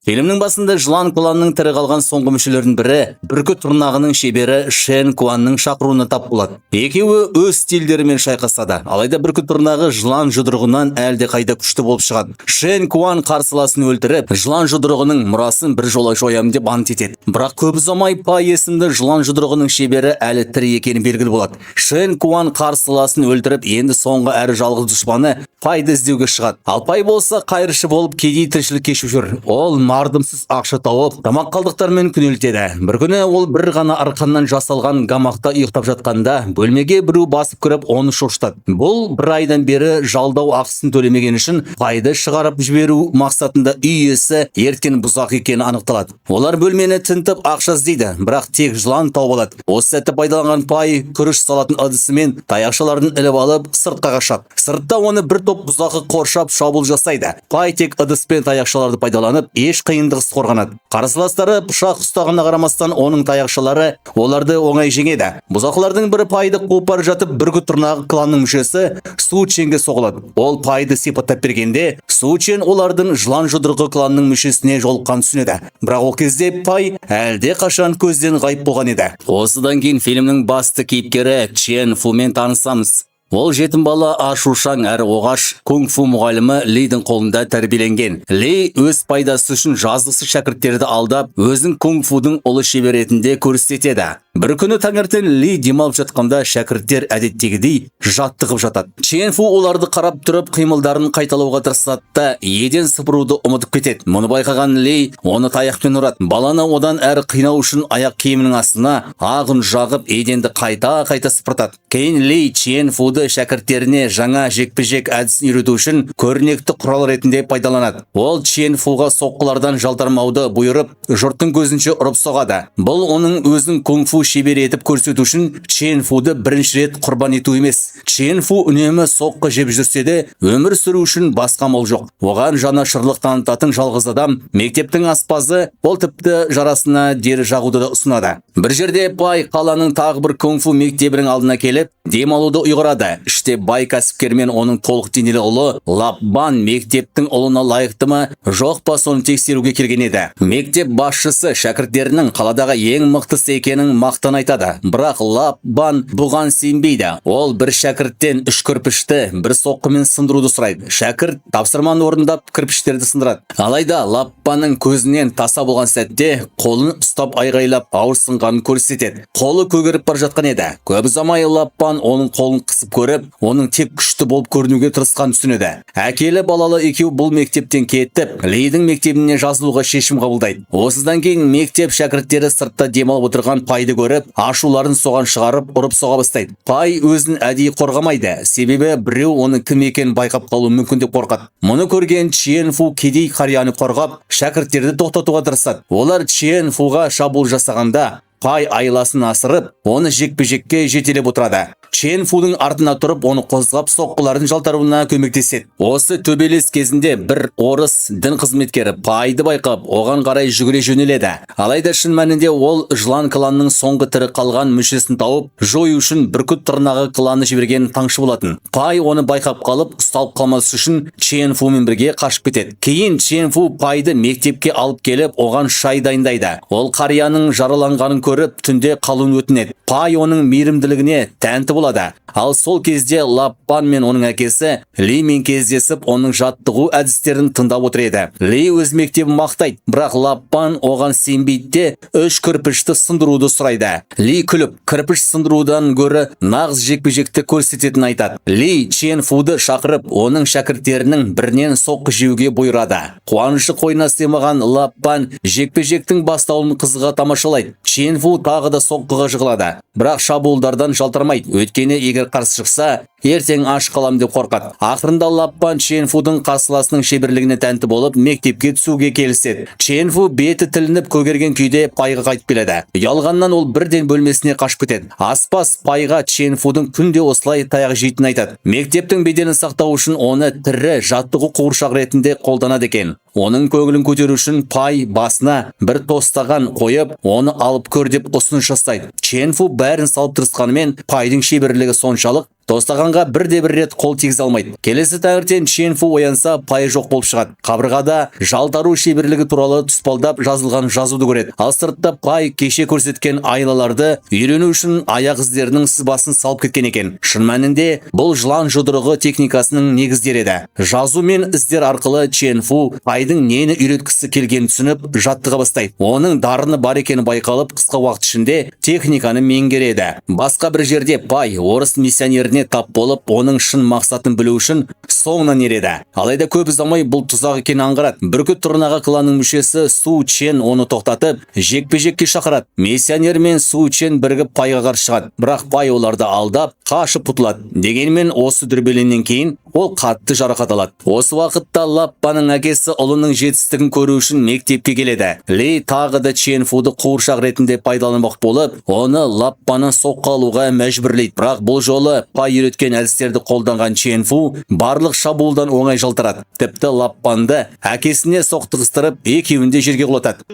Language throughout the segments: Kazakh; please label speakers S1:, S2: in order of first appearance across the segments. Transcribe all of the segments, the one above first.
S1: Фильмнің басында жылан кланның тірі қалған соңғы мүшелердің бірі бүркіт тырнағының шебері Шен Куанның шақыруына тап болады. Екеуі өз стильдерімен шайқасады. Алайда бүркіт тырнағы жылан жұдырығынан әлде қайда күшті болып шығады. Шен Куан қарсыласын өлтіріп, жылан жұдырығының мұрасын бір жолай жоямын деп ант етеді. Бірақ көп ұзамай Пай есімді жылан жұдырығының шебері әлі тірі екені белгілі болады. Шен Куан қарсыласын өлтіріп, енді соңғы әрі жалғыз дұшпаны Пайды іздеуге шығады. Ал Пай болса қайыршы болып кедей тіршілік кешіп жүр. Ол мардымсыз ақша тауып, тамақ қалдықтармен күнелтеді. Бір күні ол бір ғана арқаннан жасалған гамақта ұйықтап жатқанда, бөлмеге біреу басып кіріп, оны шошытады. Бұл бір айдан бері жалдау ақысын төлемеген үшін Пайды шығарып жіберу мақсатында үй иесі ерткен бұзақ екені анықталады. Олар бөлмені тінтіп ақша іздейді, бірақ тек жылан тауып алады. Осы сәтті пайдаланған Пай күріш салатын ыдысымен таяқшаларын іліп алып сыртқа қашады. Сыртта оны бір топ бұзақы қоршап шабуыл жасайды. Пай тек ыдыспен таяқшаларды пайдаланып, еш қиындықсыз қорғанады. Қарсыластары пышақ ұстағанына қарамастан оның таяқшалары оларды оңай жеңеді. Бұзақылардың бірі Пайды қуып бара жатып, бүркіт тырнағы кланның мүшесі Су Ченге соғылады. Ол Пайды сипаттап бергенде, Су Чен олардың жылан жұдырығы кланның мүшесіне жолыққан түсінеді. Бірақ ол кезде Пай әлде қашан көзден ғайып болған еді. Осыдан кейін фильмнің басты кейіпкері Чен Фумен танысамыз. Ол жетім бала ашушаң әрі оғаш кунг-фу мұғалімі Лидің қолында тәрбиеленген. Ли өз пайдасы үшін жазықсыз шәкірттерді алдап, өзін кунг-фудың ұлы шебер ретінде көрсетеді. Бір күні таңертең Ли демалып жатқанда шәкірттер әдеттегідей жаттығып жатады. Чен Фу оларды қарап тұрып қимылдарын қайталауға тырысады да еден сыпыруды ұмытып кетеді. Мұны байқаған Ли оны таяқпен ұрады. Баланы одан әрі қинау үшін аяқ киімінің астына ағын жағып еденді қайта сыпыртады. Кейін Ли Чен Фуды шәкірттеріне жаңа жекпе-жек әдісін үйрету үшін көрнекті құрал ретінде пайдаланады. Ол Чен Фуға соққылардан жалтармауды бұйырып, жұрттың көзінше ұрып соғады. Бұл оның өзін кунг-фу шебер етіп көрсету үшін Чен Фуды бірінші рет құрбан ету емес. Чен Фу үнемі соққы жеп жүрсе де, өмір сүру үшін басқа амал жоқ. Оған жанашырлық танытатын жалғыз адам мектептің аспазы, ол тіпті жарасына дері жағуды да ұсынады. Бір жерде Пай қаланың тағы бір кунг-фу мектебінің алдына келіп, демалуды ұйғырады. Іште бай кәсіпкер мен оның толық денелі ұлы Лап Бан мектептің ұлына лайықты ма, жоқ па соны тексеруге келген еді. Мектеп басшысы шәкірттерінің қаладағы ең мықтысы екенін мақтан айтады. Бірақ Лап Бан бұған сенбейді. Ол бір шәкірттен 3 кірпішті бір соққымен сындыруды сұрайды. Шәкірт тапсырманы орындап кірпіштерді сындырады. Алайда Лап Банның көзінен таса болған сәтте қолын ұстап айғайлап ауырсынғанын көрсетеді. Қолы көгеріп бар жатқан еді. Көп ұзамай Лап Бан оның қолын қысып көріп, оның тек күшті болып көрінуге тырысқан түсінеді. Әкелі балалы екеу бұл мектептен кетіп, Лидің мектебіне жазылуға шешім қабылдайды. Осыдан кейін мектеп шәкірттері сыртта демалып отырған Пайды көріп, ашуларын соған шығарып, ұрып соға бастайды. Пай өзін әдейі қорғамайды, себебі біреу оның кім екенін байқап қалуы мүмкін деп қорқады. Мұны көрген Чен Фу кедей қарияны қорғап, шәкірттерді тоқтатуға тырысады. Олар Чен Фуға шабуыл жасағанда, Пай айласын асырып, оны жекпе-жекке жетелеп отырады. Чен Фудың артына тұрып, оны қозғап соққылардың жалтаруына көмектеседі. Осы төбелес кезінде бір орыс дін қызметкері Пайды байқап, оған қарай жүгіре жөнеледі. Алайда шын мәнінде ол жылан кланның соңғы тірі қалған мүшесін тауып, жою үшін бүркіт тырнағы кланы жіберген таңшы болатын. Пай оны байқап қалып, ұсталып қалмас үшін Чен Фумен бірге қашып кетеді. Кейін Чен Фу Пайды мектепке алып келіп, оған шай дайындайды. Ол қарияның жараланғанын көріп, түнде қалуын өтінеді. Пай оның мейірімділігіне тәнті болады. Ал сол кезде Лап Бан мен оның әкесі Ли мен кездесіп, оның жаттығу әдістерін тыңдап отыр еді. Ли өз мектебін мақтайды, бірақ Лап Бан оған сенбейді де 3 кірпішті сындыруды сұрайды. Ли күліп, кірпіш сындырудан гөрі нағыз жекпе-жекті көрсететінін айтады. Ли Чен Фуды шақырып, оның шәкірттерінің бірінен соққы жеуге бұйырады. Қуанышы қойнына сыймаған Лап Бан жекпе-жектің басталуын қызыға тамашалайды. Чен Фу тағы да соққыға жығылады, бірақ шабуылдардан жалтармайды. Өйткені егер қарсы шықса, ертең аш қалам деп қорқады. Ақырында Лап Бан Чен Фудың қарсыласының шеберлігіне тәнті болып, мектепке түсуге келіседі. Чен Фу беті тілініп көгерген күйде Пайға қайтып келеді. Ұялғаннан ол бірден бөлмесіне қашып кетеді. Аспаз Пайға Чен Фудың күнде осылай таяқ жейтінін айтады. Мектептің беделін сақтау үшін оны тірі жаттығу қуыршақ ретінде қолданады екен. Оның көңілін көтеру үшін Пай басына бір тостаған қойып, оны алып көр деп ұсыныс жасайды. Чен Фу бәрін салып тырысқанымен, Пайдың шеберлігі соншалық Тостағанға бірде-бір рет қол тигізе алмайды. Келесі таңертең Чен Фу оянса, Пай жоқ болып шығады. Қабырғада жалтару шеберлігі туралы тұспалдап жазылған жазуды көреді. Ал сыртта Пай кеше көрсеткен айлаларды үйрену үшін аяқ іздерінің сызбасын салып кеткен екен. Шын мәнінде бұл жылан жұдырығы техникасының негіздері еді. Жазу мен іздер арқылы Чен Фу Пайдың нені үйреткісі келгенін түсініп, жаттыға бастайды. Оның дарыны бар екені байқалып, қысқа уақыт ішінде техниканы меңгереді. Басқа бір жерде Пай орыс миссионеріне тап болып, оның шын мақсатын білу үшін соңынан ереді. Алайда көп ұзамай бұл тұзақ екенін аңғарады. Бүркіт тұрнағы кланның мүшесі Су Чен оны тоқтатып, жекпе-жекке шақырады. Миссионер мен Су Чен бірігіп Пайға қарсы шығады. Бірақ Пай оларды алдап, қашып құтылады. Дегенмен осы дүрбелеңнен кейін ол қатты жарақат алады. Осы уақытта Лаппаның әкесі ұлының жетістігін көру үшін мектепке келеді. Ли тағы да Чен Фуды қуыршақ ретінде пайдаланбақ болып, оны Лаппаны соққы алуға мәжбүрлейді. Бірақ бұл жолы Пай үйреткен әдістерді қолданған Чен Фу барлық шабуылдан оңай жалтарады. Тіпті Лаппанды әкесіне соқтығыстырып, екеуін де жерге құлатады.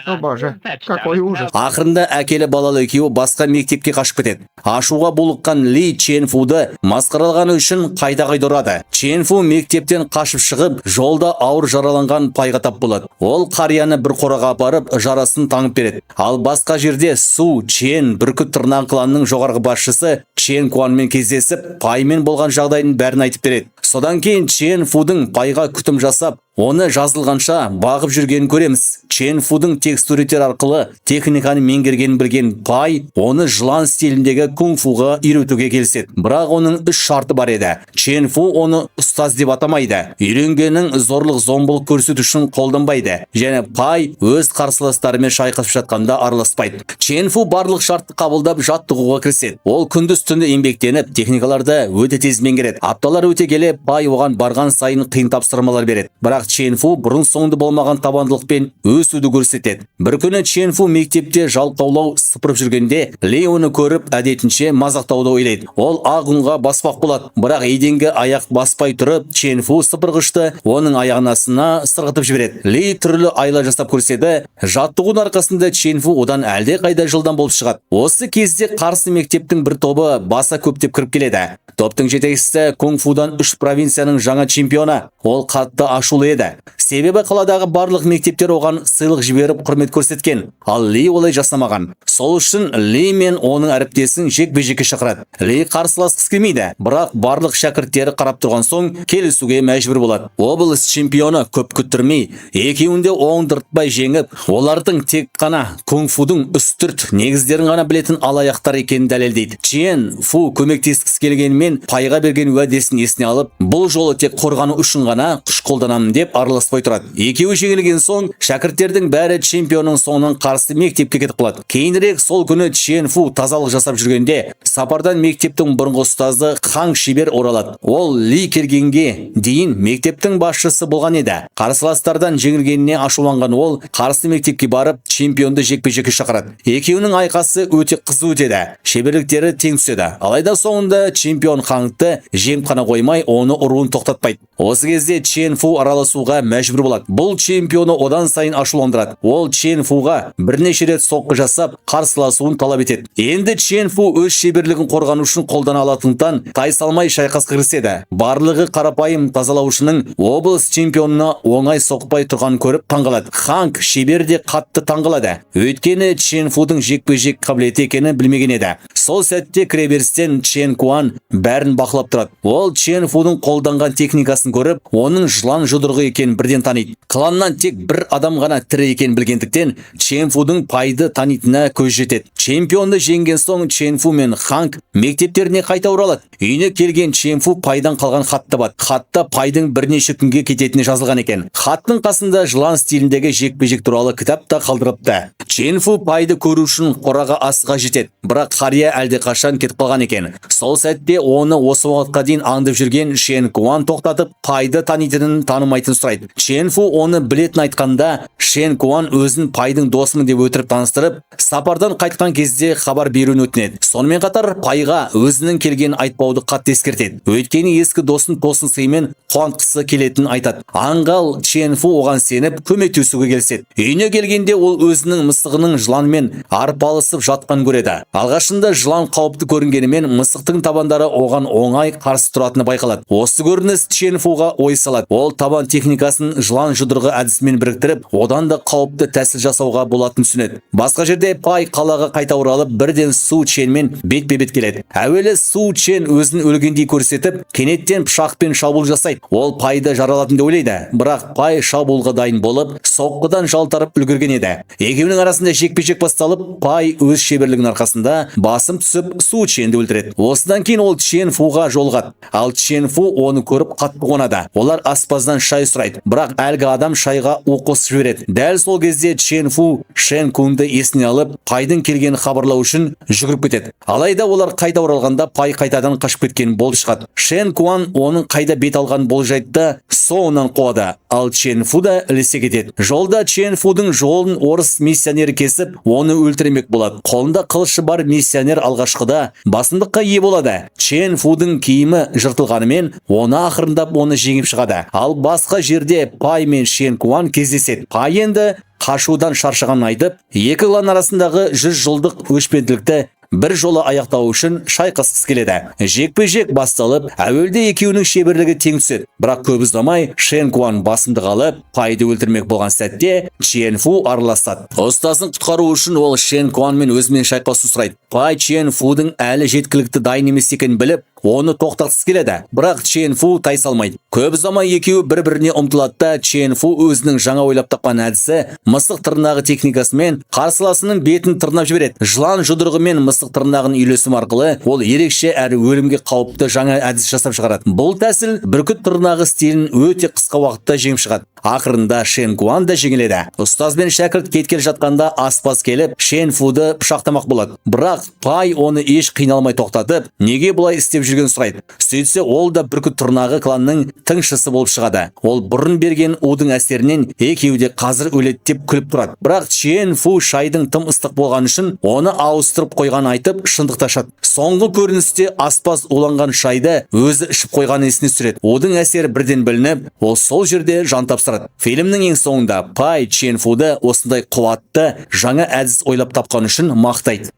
S2: О боже, какой ужас.
S1: Ақырында әкелі балалы екеуі басқа мектепке қашып кетеді. Ашуға булыққан Ли Чен Фуды масқаралғаны үшін қайта-қайта ұрады. Чен Фу мектептен қашып шығып, жолда ауыр жараланған Пайға тап болады. Ол қарияны бір қораға апарып, жарасын таңып береді. Ал басқа жерде Су Чен бүркіт тұрнақ кланның жоғарғы басшысы Чен Куанмен кездесіп, Паймен болған жағдайын бәрін айтып береді. Содан кейін Чен Фудың Пайға күтім жасап, оны жазылғанша бағып жүргенін көреміз. Чен Фудың текстуритер арқылы техниканы меңгергенін білген Пай, оны жылан стиліндегі кунг-фуға үйретуге келіседі. Бірақ оның үш шарты бар еді. Чен Фу оны ұстаз деп атамайды. Үйренгенін зорлық зомбылық көрсету үшін қолданбайды. Және Пай өз қарсыластарымен шайқасып жатқанда араласпайды. Чен Фу барлық шартты қабылдап жаттығуға кіріседі. Ол күндіз-түнді еңбектеніп, техникаларды өте тез меңгереді. Апталар өте келе Пай оған барған сайын қиын тапсырмалар береді. Бірақ Чен Фу бұрын соңды болмаған табандылықпен өсуді көрсетеді. Бір күні Чен Фу мектепте жалқаулау сыпырып жүргенде, Ли оны көріп әдетінше мазақтауды ойлайды. Ол ағынға баспақ болады. Бірақ еденге аяқ баспай тұрып, Чен Фу сыпырғышты оның аяғының астына сырғытып жібереді. Ли түрлі айла жасап көрседі. Жаттығудың арқасында Чен Фу одан әлде қайда жылдам болып шығады. Осы кезде қарсы мектептің бір тобы баса көптеп кіріп келеді. Топтың жетекшісі кунг-фудан 3 провинцияның жаңа чемпионы. Ол қатты ашулы еді. Себебі қаладағы барлық мектептер оған сыйлық жіберіп құрмет көрсеткен. Ал Ли олай жасамаған. Сол үшін Ли мен оның әріптесін жекпе-жекке шақырады. Ли қарсыласқысы келмейді, бірақ барлық шәкірттері қарап тұрған соң келісуге мәжбүр болады. Облыс чемпионы көп күттірмей, екеуін де оңдыртпай жеңіп, олардың тек қана кунг-фудың үстірт негіздерін ғана білетін алаяқтар екенін дәлелдейді. Чен Фу көмектескісі келгенімен Пайға берген уәдесін есіне алып, бұл жолы тек қорғану үшін ғана күш қолданамын деп араласпай тұрады. Екеуі жеңілген соң, шәкірттердің бәрі чемпионның соңынан қарсы мектепке кетіп қалады. Кейінірек сол күні Чен Фу тазалық жасап жүргенде, сапардан мектептің бұрынғы ұстазы Ханг шебер оралады. Ол Ли келгенге дейін мектептің басшысы болған еді. Қарсыластардан жеңілгеніне ашуланған ол қарсы мектепке барып, чемпионды жекпе-жекке шақырады. Екеуінің айқасы өте қызу өтеді. Шеберліктері тең түседі. Алайда соңында чемпион Хангты жеңіп қана қоймай, оны ұруын тоқтатпайды. Осы кезде Чен Фу араласуға мәжбүр болады. Бұл чемпионы одан сайын ашуландырады. Ол Чен Фуға бірнеше рет соққы жасап, қарсыласуын талап етеді. Енді Чен Фу өз шеберлігін қорғану үшін қолдана алатындықтан тайсалмай шайқасқа кіріседі. Барлығы қарапайым тазалаушының облыс чемпионына оңай соқпай тұрғанын көріп таңғалады. Ханг шебер де қатты таңғалады. Өйткені Чен Фудың жекпе-жек қабілеті екенін білмеген еді. Сол сәтте кіреберістен Чен Куан бәрін бақылап тұрады. Ол Чен Фудың қолданған техникасын көріп, оның жылан жұдырығы екенін бірден таниды. Кланнан тек бір адам ғана тірі екенін білгендіктен, Чен Фудың Пайды танитынына көз жетеді. Чемпионды жеңген соң Чен Фу мен Ханг мектептеріне қайта оралады. Үйіне келген Чен Фу Пайдан қалған хатты табады. Хатта Пайдың бірнеше күнге кететіні жазылған екен. Хаттың қасында жылан стиліндегі жекпе-жек туралы кітап та қалдырыпты. Чен Фу Пайды көру үшін қораға асыға жетеді. Бірақ қария әлде қашан кетіп қалған екен. Сол сәтте оны осы уақытқа дейін аңдып жүрген Чен Куан тоқтатып, Пайды танитынын танымайтын сұрайды. Чен Фу оны білетін айтқанда, Чен Куан өзін Пайдың досымын деп өтіріп таныстырып, сапардан қайтқан кезде хабар беруін өтінеді. Сонымен қатар Пайға өзінің келгенін айтпауды қатты ескертеді. Өйткені ескі досын тосын сыймен қуантқысы келетінін айтады. Аңғал Чен Фу оған сеніп көмектесуге келіседі. Үйіне келгенде ол өзінің мысық мысығының жыланмен арпалысып жатқан көреді. Алғашында жылан қауіпті көрінгенімен мысықтың табандары оған оңай қарсы тұратыны байқалады. Осы көрініс Чен Фуға ой салады. Ол табан техникасын жылан жұдырығы әдісімен біріктіріп, одан да қауіпті тәсіл жасауға болатынын түсінеді. Басқа жерде Пай қалаға қайта оралып, бірден Су Ченмен бетпе-бет келеді. Әуелі Су Чен өзін өлгендей көрсетіп, кенеттен пышақпен шабуыл жасайды. Ол Пайды жаралатын деп ойлайды, бірақ Пай шабуылға дайын болып, соққыдан жалтарып үлгерген еді. Екеуінің арасында жекпе-жек басталып, Пай өз шеберлігінің арқасында басым түсіп Су Ченді өлтіреді. Осыдан кейін ол Чен Фуға жолығады. Ал Чен Фу оны көріп қатты қуанады. Олар аспаздан шай сұрайды, бірақ әлгі адам шайға у қосып жібереді. Дәл сол кезде Чен Фу Шен Кунды есіне алып, Пайдың келгенін хабарлау үшін жүгіріп кетеді. Алайда олар қайта оралғанда Пай қайтадан қашып кеткен болып шығады. Шен Куан оның қайда бет алған болжайды, соңынан қуады. Ал Чен Фу да ілесе кетеді. Жолда Чен Фудың жолын орыс миссионері кесіп, оны өлтірмек болады. Қолында қылышы бар миссионер алғашқыда басымдыққа ие болады. Чен Фудың киімі жыртылғанымен, оны ақырындап оны жеңіп шығады. Ал басқа жерде Пай мен Шен Куан кездеседі. Пай енді қашудан шаршағанын айтып, екі клан арасындағы 100 жылдық өшпенділікті бір жолы аяқтау үшін шайқасқысы келеді. Жекпе-жек басталып, әуелде екеуінің шеберлігі тең түседі. Бірақ көп ұзамай Шен Куан басымдық алып, Пайды өлтірмек болған сәтте Чен Фу араласады. Ұстасын құтқару үшін ол Шен Куанмен өзімен шайқасу сұрайды. Пай Чен Фудың әлі жеткілікті дайын емес екенін біліп, оны тоқтатқысы келеді. Бірақ Чен Фу тайсалмайды. Көп ұзамай екеуі бір-біріне ұмтылады да Чен Фу өзінің жаңа ойлап тапқан әдісі мысық тырнағы техникасымен қарсыласының бетін тырнап жібереді. Жылан жұдырығымен мысық тырнағын үйлесім арқылы ол ерекше әрі өлімге қауіпті жаңа әдіс жасап шығарады. Бұл тәсіл бүркіт тырнағы стилін өте қысқа уақытта жеңіп шығады. Ақырында Шен Куан да жеңіледі. Ұстаз бен шәкірт кеткелі жатқанда аспаз келіп Шен Фуды пышақтамақ болады. Бірақ Пай оны еш қиналмай тоқтатып, неге бұлай істеп жүрген сұрайды. Сөйтсе ол да бүркіт тырнағы кланның тыңшысы болып шығады. Ол бұрын берген удың әсерінен екеуі де қазір өледі деп күліп тұрады. Бірақ Чен Фу шайдың тым ыстық болған үшін оны ауыстырып қойған айтып шындықты ашады. Соңғы көріністе аспаз уланған шайды өзі ішіп қойған есіне түсіреді. Удың әсері бірден білініп, ол сол жерде жан тапсырады. Фильмнің ең соңында Пай Чен Фуды осындай қуатты жаңа әдіс ойлап тапқан үшін мақтайды.